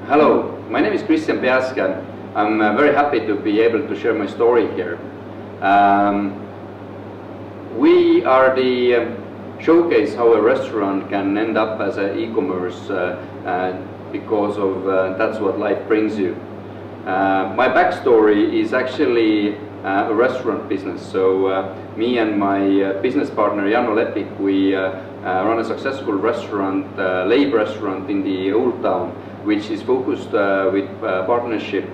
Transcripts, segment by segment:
Hello, my name is Kristjan Peäske. I'm very happy to be able to share my story here. We are the showcase how a restaurant can end up as an e-commerce because of that's what life brings you. My backstory is actually a restaurant business. So me and my business partner Janno Lepik, we run a successful restaurant, Leib restaurant in the Old Town, which is focused with partnership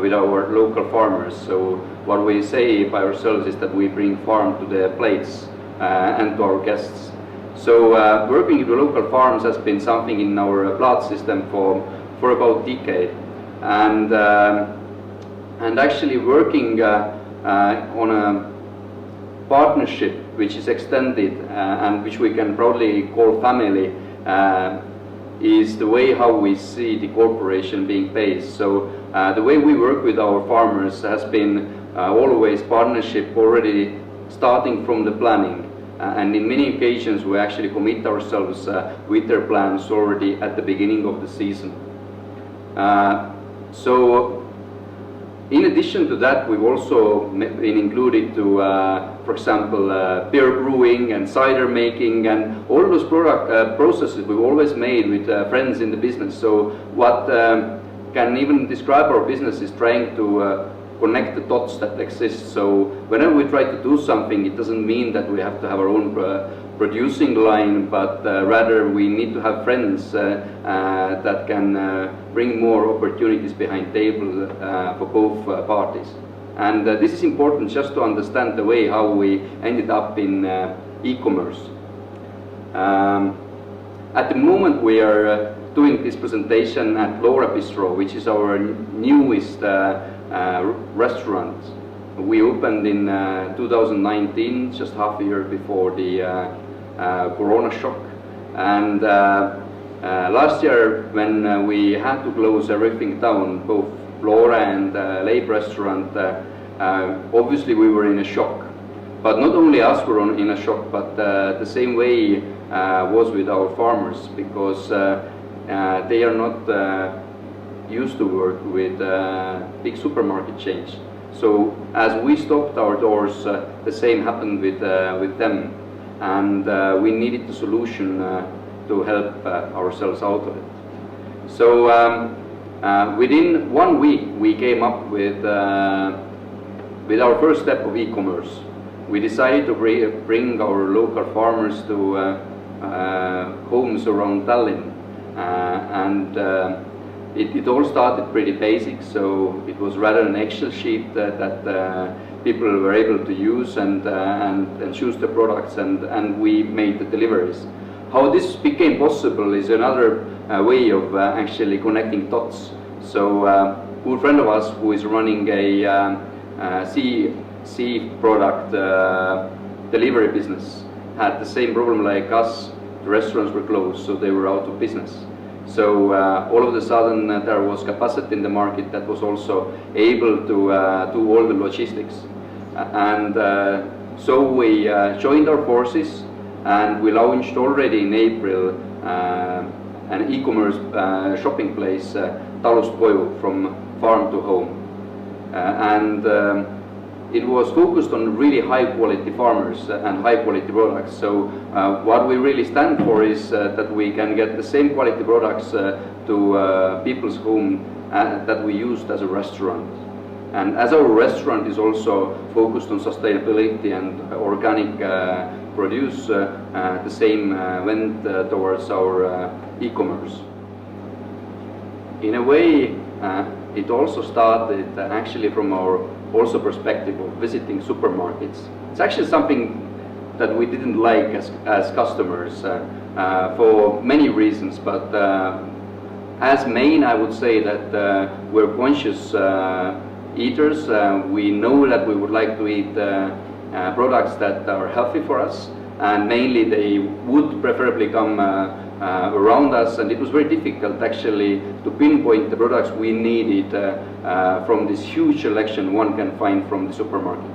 with our local farmers. So what we say by ourselves is that we bring farm to the plates and to our guests. So working with the local farms has been something in our blood system for about a decade. And actually working on a partnership which is extended and which we can proudly call family is the way how we see the corporation being based. So the way we work with our farmers has been always partnership already starting from the planning. And in many occasions we actually commit ourselves with their plans already at the beginning of the season. So in addition to that, we've also been included to, for example, beer brewing and cider making, and all those processes we've always made with friends in the business. So what can even describe our business is trying to connect the dots that exist. So whenever we try to do something, it doesn't mean that we have to have our own producing line, but rather we need to have friends that can bring more opportunities behind table for both parties. And this is important just to understand the way how we ended up in e-commerce. At the moment we are doing this presentation at Laura Bistro, which is our newest restaurant. We opened in 2019, just half a year before the Corona shock. And last year, when we had to close everything down, both Laura and Leib restaurant, obviously we were in a shock. But not only us were in a shock, but the same way was with our farmers, because they are not used to work with big supermarket chains. So as we stopped our doors, the same happened with them, and we needed a solution to help ourselves out of it. So within 1 week we came up with our first step of e-commerce. We decided to bring our local farmers to homes around Tallinn, and it all started pretty basic. So it was rather an Excel sheet that people were able to use and choose the products, and we made the deliveries. How this became possible is another way of actually connecting dots. So a good friend of us who is running a sea product delivery business had the same problem like us. The restaurants were closed, so they were out of business. So all of a sudden there was capacity in the market that was also able to do all the logistics. And so we joined our forces, and we launched already in April an e-commerce shopping place, Talust koju, from farm to home. It was focused on really high quality farmers and high quality products. So what we really stand for is that we can get the same quality products to people's home that we used as a restaurant. And as our restaurant is also focused on sustainability and organic produce, the same went towards our e-commerce. In a way, it also started actually from our also perspective of visiting supermarkets. It's actually something that we didn't like as customers for many reasons, but as main I would say that we're conscious eaters. We know that we would like to eat products that are healthy for us, and mainly they would preferably come around us, and it was very difficult actually to pinpoint the products we needed from this huge selection one can find from the supermarket.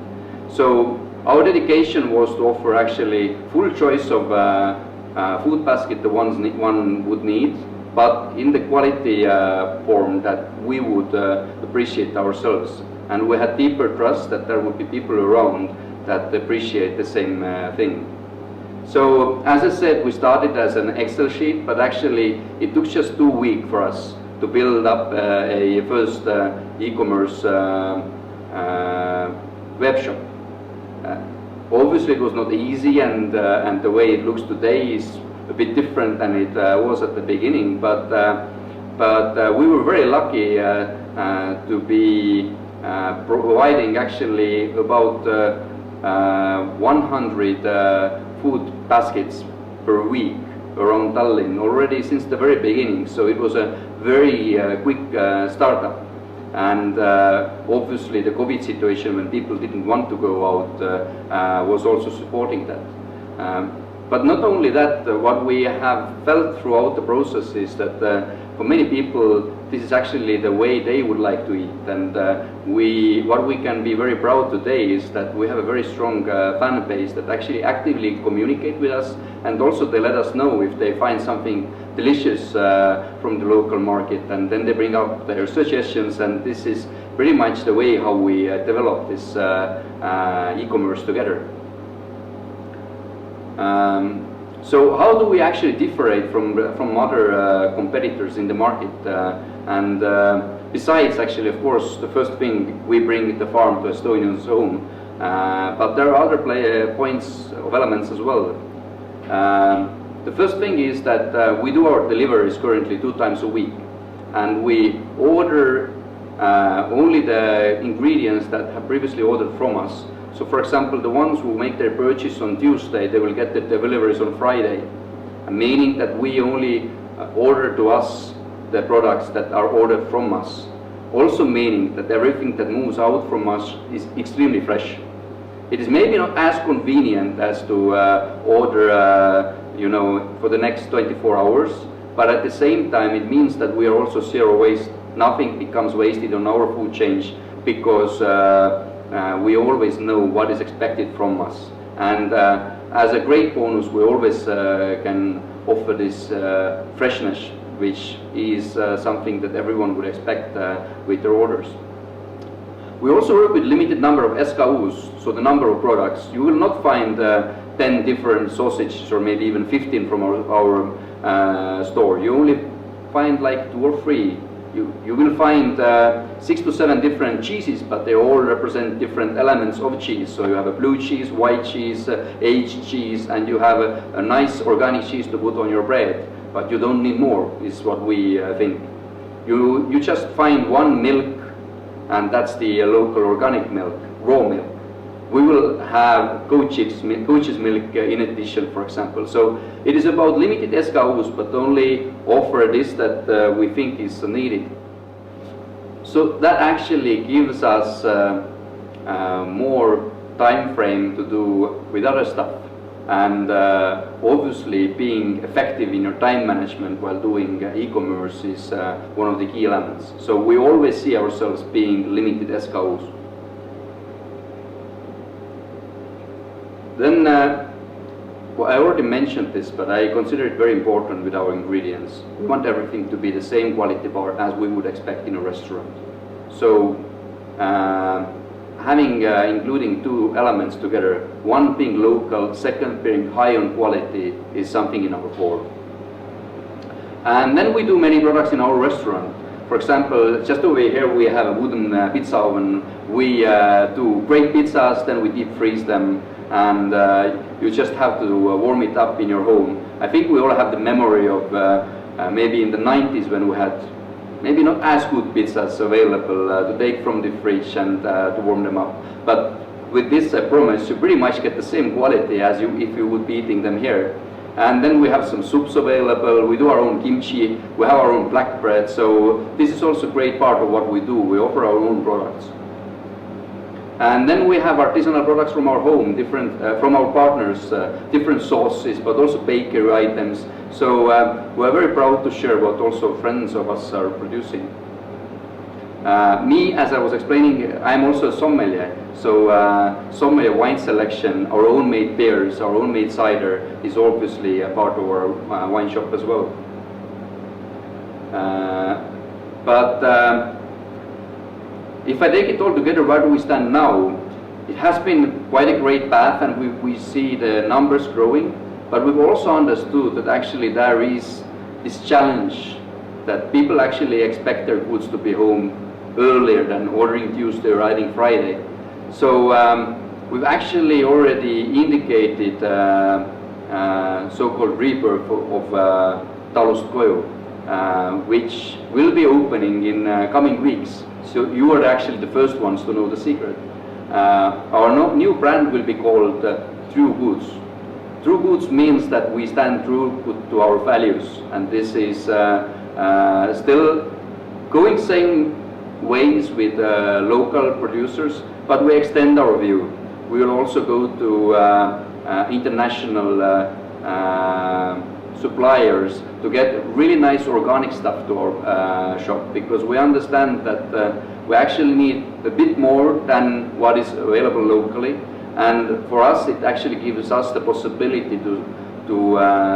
So our dedication was to offer actually full choice of food basket the ones one would need, but in the quality form that we would appreciate ourselves. And we had deeper trust that there would be people around that appreciate the same thing. So, as I said, we started as an Excel sheet, but actually it took just 2 weeks for us to build up a first e-commerce web shop. Obviously it was not easy, and the way it looks today is a bit different than it was at the beginning, but we were very lucky to be providing actually about 100 food baskets per week around Tallinn already since the very beginning. So it was a very quick startup. And obviously the COVID situation, when people didn't want to go out, was also supporting that. But not only that, what we have felt throughout the process is that for many people this is actually the way they would like to eat. And what we can be very proud today is that we have a very strong fan base that actually actively communicate with us, and also they let us know if they find something delicious from the local market, and then they bring up their suggestions, and this is pretty much the way how we develop this e-commerce together. So how do we actually differentiate from other competitors in the market? Besides, actually, of course, the first thing, we bring the farm to Estonians' home, but there are other points of elements as well. The first thing is that we do our deliveries currently 2 times a week, and we order only the ingredients that have previously ordered from us. So for example, the ones who make their purchase on Tuesday, they will get the deliveries on Friday, meaning that we only order to us the products that are ordered from us. Also meaning that everything that moves out from us is extremely fresh. It is maybe not as convenient as to order you know, for the next 24 hours, but at the same time it means that we are also zero waste. Nothing becomes wasted on our food chain, because we always know what is expected from us. And as a great bonus, we always can offer this freshness, which is something that everyone would expect with their orders. We also work with limited number of SKUs, so the number of products. You will not find 10 different sausages or maybe even 15 from our store. You only find like 2 or 3. You will find 6 to 7 different cheeses, but they all represent different elements of cheese. So you have a blue cheese, white cheese, aged cheese, and you have a nice organic cheese to put on your bread. But you don't need more, is what we think. You just find one milk, and that's the local organic milk, raw milk. We will have coach's milk in addition, for example. So it is about limited SKUs, but only offer this that we think is needed. So that actually gives us more time frame to do with other stuff. And obviously being effective in your time management while doing e-commerce is one of the key elements. So we always see ourselves being limited SKUs. Then, well, I already mentioned this, but I consider it very important with our ingredients. We want everything to be the same quality bar as we would expect in a restaurant. So, including 2 elements together, one being local, second being high on quality, is something in our core. And then we do many products in our restaurant. For example, just over here we have a wooden pizza oven. We do great pizzas, then we deep freeze them, and you just have to warm it up in your home. I think we all have the memory of maybe in the 90s when we had maybe not as good pizzas available to take from the fridge and to warm them up. But with this, I promise, you pretty much get the same quality as if you would be eating them here. And then we have some soups available. We do our own kimchi. We have our own black bread. So this is also a great part of what we do. We offer our own products. And then we have artisanal products from our home, different from our partners, different sauces, but also bakery items. So we're very proud to share what also friends of us are producing. Me, as I was explaining, I'm also a sommelier. So sommelier wine selection, our own made beers, our own made cider is obviously a part of our wine shop as well. But if I take it all together, where do we stand now? It has been quite a great path, and we see the numbers growing, but we've also understood that actually there is this challenge that people actually expect their goods to be home earlier than ordering Tuesday or writing Friday. So we've actually already indicated so-called rebirth of Talust koju, which will be opening in coming weeks. So you are actually the first ones to know the secret. Our new brand will be called True Goods. True Goods means that we stand true to our values, and this is still going same ways with local producers, but we extend our view. We will also go to international suppliers to get really nice organic stuff to our shop, because we understand that we actually need a bit more than what is available locally, and for us it actually gives us the possibility to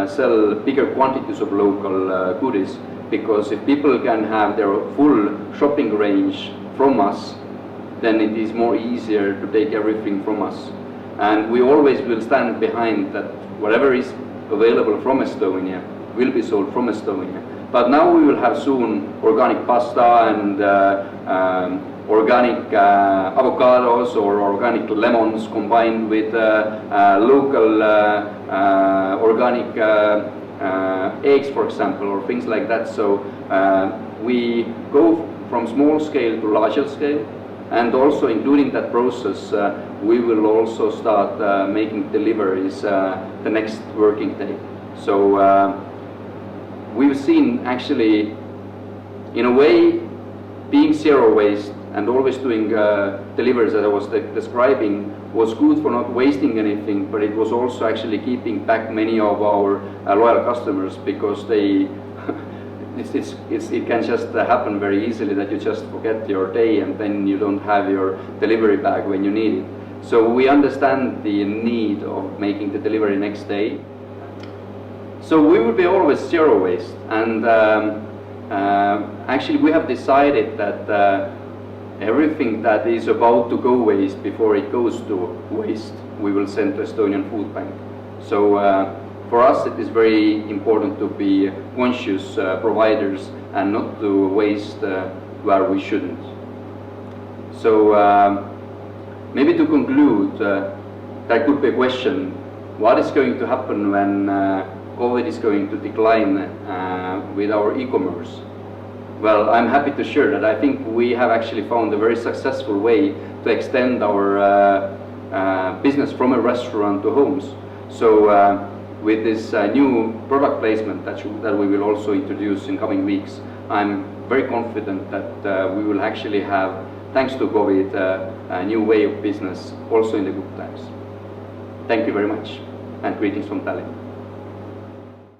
sell bigger quantities of local goodies, because if people can have their full shopping range from us, then it is more easier to take everything from us. And we always will stand behind that whatever is available from Estonia will be sold from Estonia. But now we will have soon organic pasta and organic avocados or organic lemons combined with local organic eggs, for example, or things like that. So we go from small scale to larger scale, and also including that process, we will also start making deliveries the next working day. So we've seen actually, in a way, being zero waste and always doing deliveries, as I was describing, was good for not wasting anything, but it was also actually keeping back many of our loyal customers, because they it can just happen very easily that you just forget your day and then you don't have your delivery bag when you need it. So we understand the need of making the delivery next day. So we will be always zero waste, and actually we have decided that everything that is about to go waste, before it goes to waste, we will send to Estonian Food Bank. So for us it is very important to be conscious providers and not to waste where we shouldn't. So maybe to conclude, there could be a question: what is going to happen when COVID is going to decline with our e-commerce? Well, I'm happy to share that I think we have actually found a very successful way to extend our business from a restaurant to homes. So with this new product placement that we will also introduce in coming weeks, I'm very confident that we will actually have, thanks to COVID, a new way of business also in the good times. Thank you very much, and greetings from Tallinn.